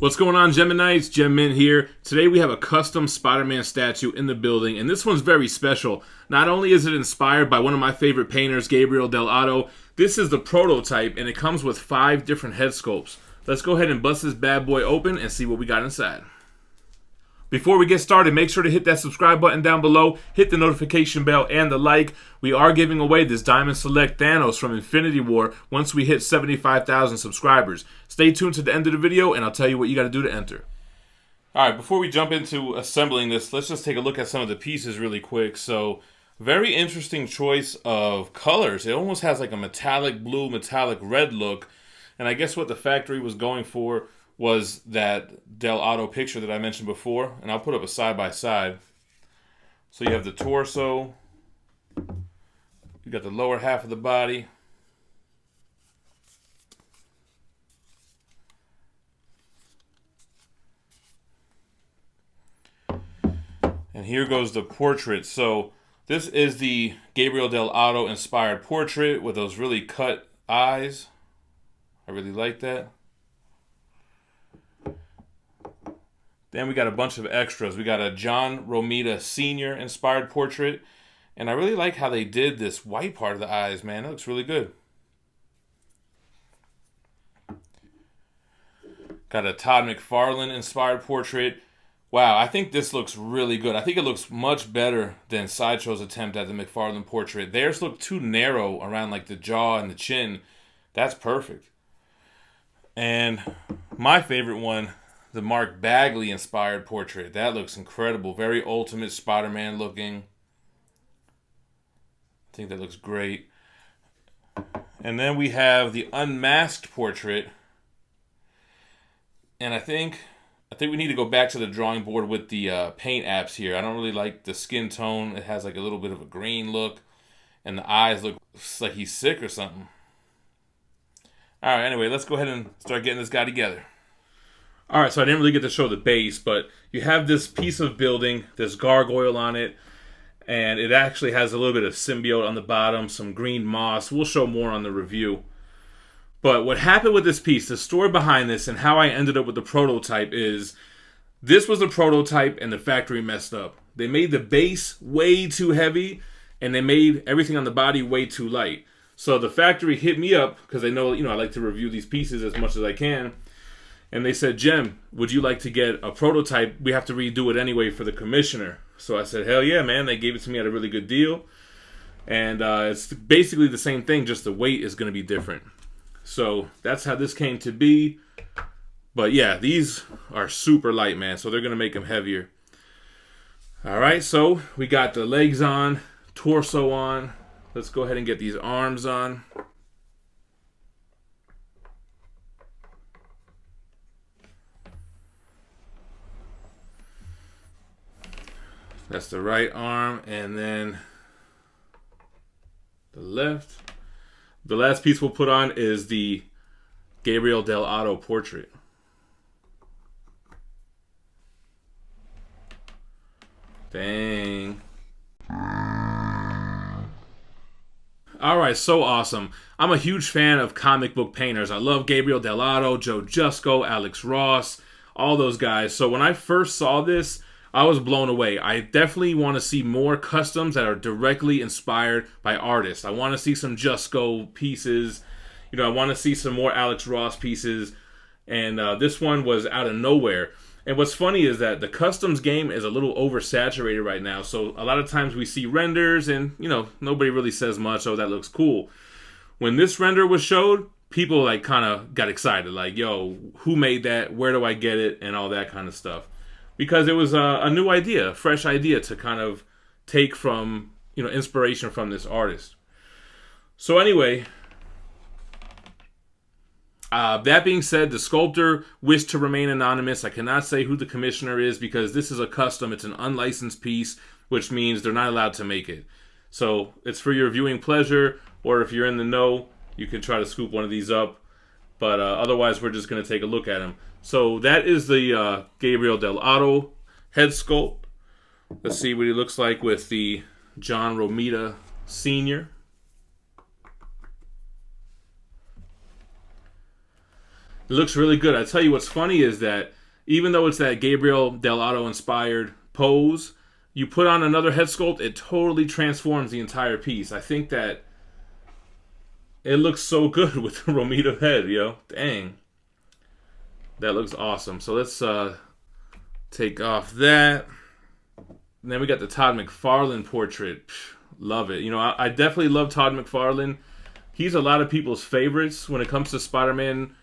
What's going on, Geminites? GemMint here. Today we have a custom Spider-Man statue in the building, and this one's very special. Not only is it inspired by one of my favorite painters, Gabriele Dell'otto, this is the prototype, and it comes with 5 different head sculpts. Let's go ahead and bust this bad boy open and see what we got inside. Before we get started, make sure to hit that subscribe button down below, hit the notification bell and the like. We are giving away this Diamond Select Thanos from Infinity War once we hit 75,000 subscribers. Stay tuned to the end of the video and I'll tell you what you got to do to enter. Alright, before we jump into assembling this, let's just take a look at some of the pieces really quick. So, very interesting choice of colors. It almost has like a metallic blue, metallic red look. And I guess what the factory was going for was that Dell'otto picture that I mentioned before, and I'll put up a side-by-side. So you have the torso, you got the lower half of the body, and here goes the portrait. So this is the Gabriele Dell'otto inspired portrait with those really cut eyes. I really like that. Then we got a bunch of extras. We got a John Romita Sr. inspired portrait. And I really like how they did this white part of the eyes, man. It looks really good. Got a Todd McFarlane inspired portrait. Wow, I think this looks really good. I think it looks much better than Sideshow's attempt at the McFarlane portrait. Theirs looked too narrow around like the jaw and the chin. That's perfect. And my favorite one, the Mark Bagley inspired portrait. That looks incredible. Very Ultimate Spider-Man looking. I think that looks great. And then we have the Unmasked Portrait. And I think we need to go back to the drawing board with the paint apps here. I don't really like the skin tone. It has like a little bit of a green look. And the eyes look like he's sick or something. Alright, anyway, let's go ahead and start getting this guy together. Alright, so I didn't really get to show the base, but you have this piece of building, this gargoyle on it, and it actually has a little bit of symbiote on the bottom, some green moss. We'll show more on the review. But what happened with this piece, the story behind this, and how I ended up with the prototype is, this was the prototype and the factory messed up. They made the base way too heavy, and they made everything on the body way too light. So the factory hit me up, because they know, I like to review these pieces as much as I can. And they said, Gem, would you like to get a prototype? We have to redo it anyway for the commissioner. So I said, hell yeah, man. They gave it to me at a really good deal. And it's basically the same thing, just the weight is going to be different. So that's how this came to be. But yeah, these are super light, man. So they're going to make them heavier. All right, so we got the legs on, torso on. Let's go ahead and get these arms on. That's the right arm, and then the left. The last piece we'll put on is the Gabriele Dell'otto portrait. Dang. Alright, so awesome. I'm a huge fan of comic book painters. I love Gabriele Dell'otto, Joe Jusko, Alex Ross, all those guys. So when I first saw this, I was blown away. I definitely want to see more customs that are directly inspired by artists. I want to see some Jusko pieces. I want to see some more Alex Ross pieces. And this one was out of nowhere. And what's funny is that the customs game is a little oversaturated right now. So a lot of times we see renders and, nobody really says much. Oh, that looks cool. When this render was showed, people kind of got excited. Like, yo, who made that? Where do I get it? And all that kind of stuff. Because it was a new idea, a fresh idea to kind of take from, inspiration from this artist. So anyway, that being said, the sculptor wished to remain anonymous. I cannot say who the commissioner is because this is a custom. It's an unlicensed piece, which means they're not allowed to make it. So it's for your viewing pleasure, or if you're in the know, you can try to scoop one of these up. But otherwise, we're just going to take a look at them. So that is the Gabriele Dell'otto head sculpt. Let's see what he looks like with the John Romita Sr. It looks really good. I tell you what's funny is that even though it's that Gabriele Dell'otto inspired pose, you put on another head sculpt, it totally transforms the entire piece. I think that it looks so good with the Romita head, yo. Dang. That looks awesome. So let's take off that. And then we got the Todd McFarlane portrait. Love it. You know, I definitely love Todd McFarlane. He's a lot of people's favorites when it comes to Spider-Man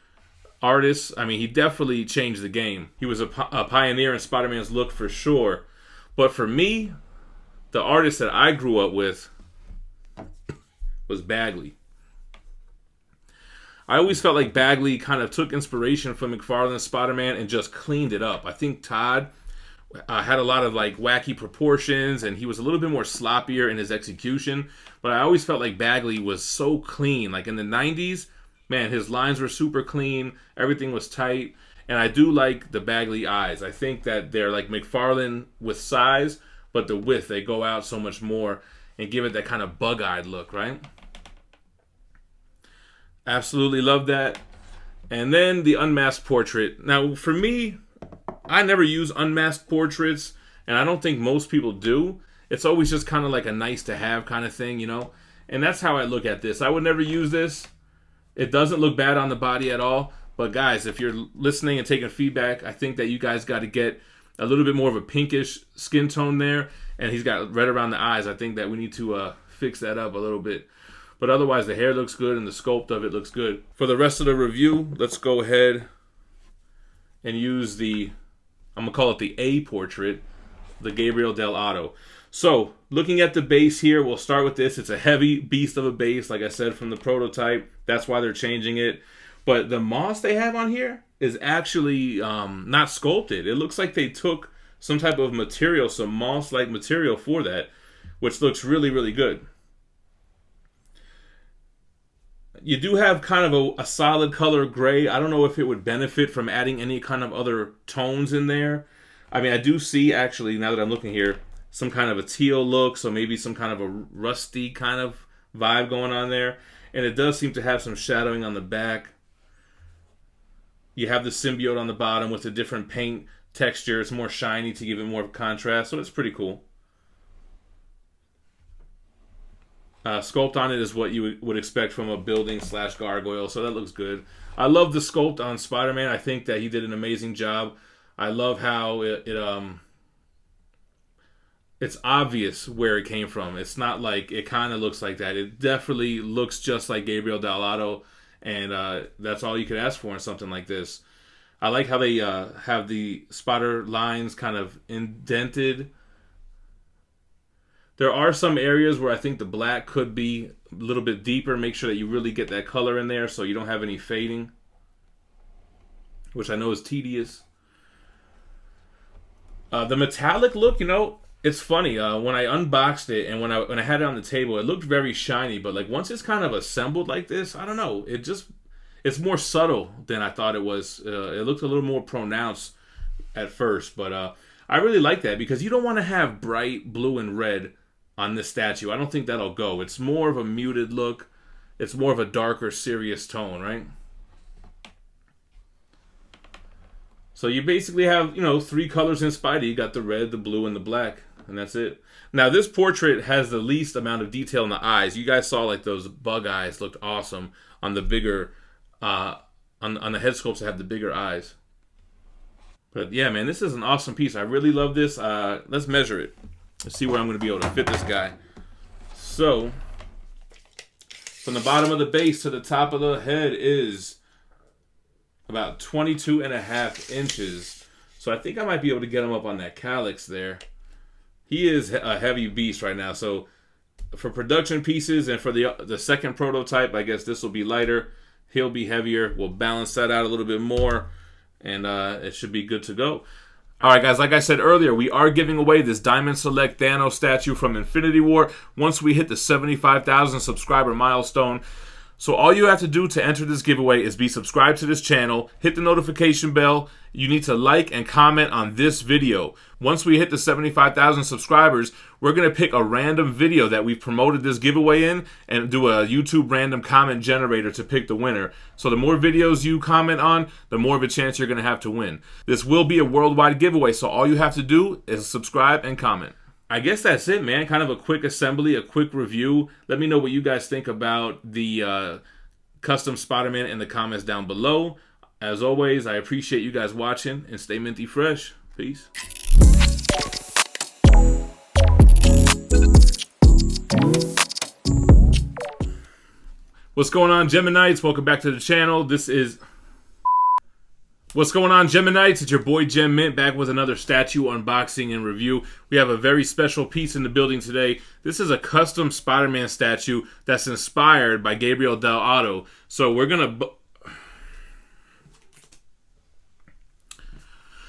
artists. I mean, he definitely changed the game. He was a pioneer in Spider-Man's look for sure. But for me, the artist that I grew up with was Bagley. I always felt like Bagley kind of took inspiration from McFarlane's Spider-Man and just cleaned it up. I think Todd had a lot of like wacky proportions, and he was a little bit more sloppier in his execution. But I always felt like Bagley was so clean. Like in the 90s, man, his lines were super clean. Everything was tight. And I do like the Bagley eyes. I think that they're like McFarlane with size, but the width, they go out so much more and give it that kind of bug-eyed look, right? Absolutely love that. And then the Unmasked Portrait. Now, for me, I never use unmasked portraits, and I don't think most people do. It's always just kind of like a nice-to-have kind of thing, you know? And that's how I look at this. I would never use this. It doesn't look bad on the body at all. But guys, if you're listening and taking feedback, I think that you guys got to get a little bit more of a pinkish skin tone there. And he's got red around the eyes. I think that we need to fix that up a little bit. But otherwise, the hair looks good and the sculpt of it looks good. For the rest of the review, let's go ahead and use the, I'm going to call it the A portrait, the Gabriele Dell'otto. So, looking at the base here, we'll start with this. It's a heavy beast of a base, like I said, from the prototype. That's why they're changing it. But the moss they have on here is actually not sculpted. It looks like they took some type of material, some moss-like material for that, which looks really, really good. You do have kind of a solid color gray. I don't know if it would benefit from adding any kind of other tones in there. I mean, I do see, actually, now that I'm looking here, some kind of a teal look, so maybe some kind of a rusty kind of vibe going on there. And it does seem to have some shadowing on the back. You have the symbiote on the bottom with a different paint texture. It's more shiny to give it more contrast, so it's pretty cool. Sculpt on it is what you would expect from a building / gargoyle, so that looks good. I love the sculpt on Spider-Man. I think that he did an amazing job. I love how it's obvious where it came from. It's not like it kind of looks like that. It definitely looks just like Gabriele Dell'otto, and that's all you could ask for in something like this. I like how they have the spotter lines kind of indented. There are some areas where I think the black could be a little bit deeper. Make sure that you really get that color in there so you don't have any fading, which I know is tedious. The metallic look, you know, it's funny. When I unboxed it and when I had it on the table, it looked very shiny. But like once it's kind of assembled like this, I don't know. It's more subtle than I thought it was. It looked a little more pronounced at first, but I really like that because you don't want to have bright blue and red on this statue. I don't think that'll go. It's more of a muted look. It's more of a darker, serious tone, right? So you basically have, you know, 3 colors in Spidey. You got the red, the blue, and the black, and that's it. Now, this portrait has the least amount of detail in the eyes. You guys saw, like, those bug eyes looked awesome on the bigger, on the head sculpts that have the bigger eyes. But, yeah, man, this is an awesome piece. I really love this. Let's measure it. Let's see where I'm going to be able to fit this guy. So, from the bottom of the base to the top of the head is about 22.5 inches. So I think I might be able to get him up on that calyx there. He is a heavy beast right now. So for production pieces and for the second prototype, I guess this will be lighter. He'll be heavier. We'll balance that out a little bit more. And it should be good to go. All right, guys, like I said earlier, we are giving away this Diamond Select Thanos statue from Infinity War. Once we hit the 75,000 subscriber milestone, So all you have to do to enter this giveaway is be subscribed to this channel, hit the notification bell. You need to like and comment on this video. Once we hit the 75,000 subscribers, we're going to pick a random video that we've promoted this giveaway in and do a YouTube random comment generator to pick the winner. So the more videos you comment on, the more of a chance you're going to have to win. This will be a worldwide giveaway, so all you have to do is subscribe and comment. I guess that's it, man. Kind of a quick assembly, a quick review. Let me know what you guys think about the custom Spider-Man in the comments down below. As always, I appreciate you guys watching, and stay minty fresh. Peace. What's going on, GemMint's? Welcome back to the channel. What's going on, GemMint's? It's your boy GemMint back with another statue unboxing and review. We have a very special piece in the building today. This is a custom Spider-Man statue that's inspired by Gabriele Dell'otto. So we're gonna